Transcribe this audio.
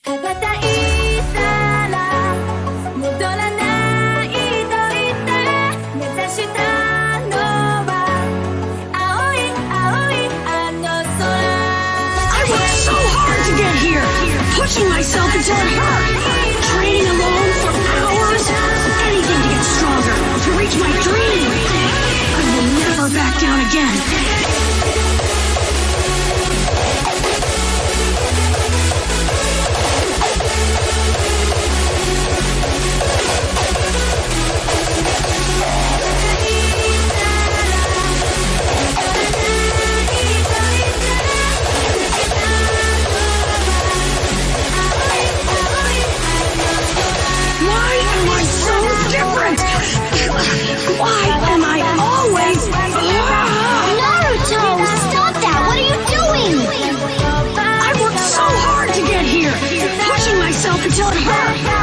Pushing myself until it hurt. Training alone for hours. Anything to get stronger, to reach my dream. I will never back down again. Why am I always... Naruto! Stop that! What are you doing? I worked so hard to get here, pushing myself until it hurt.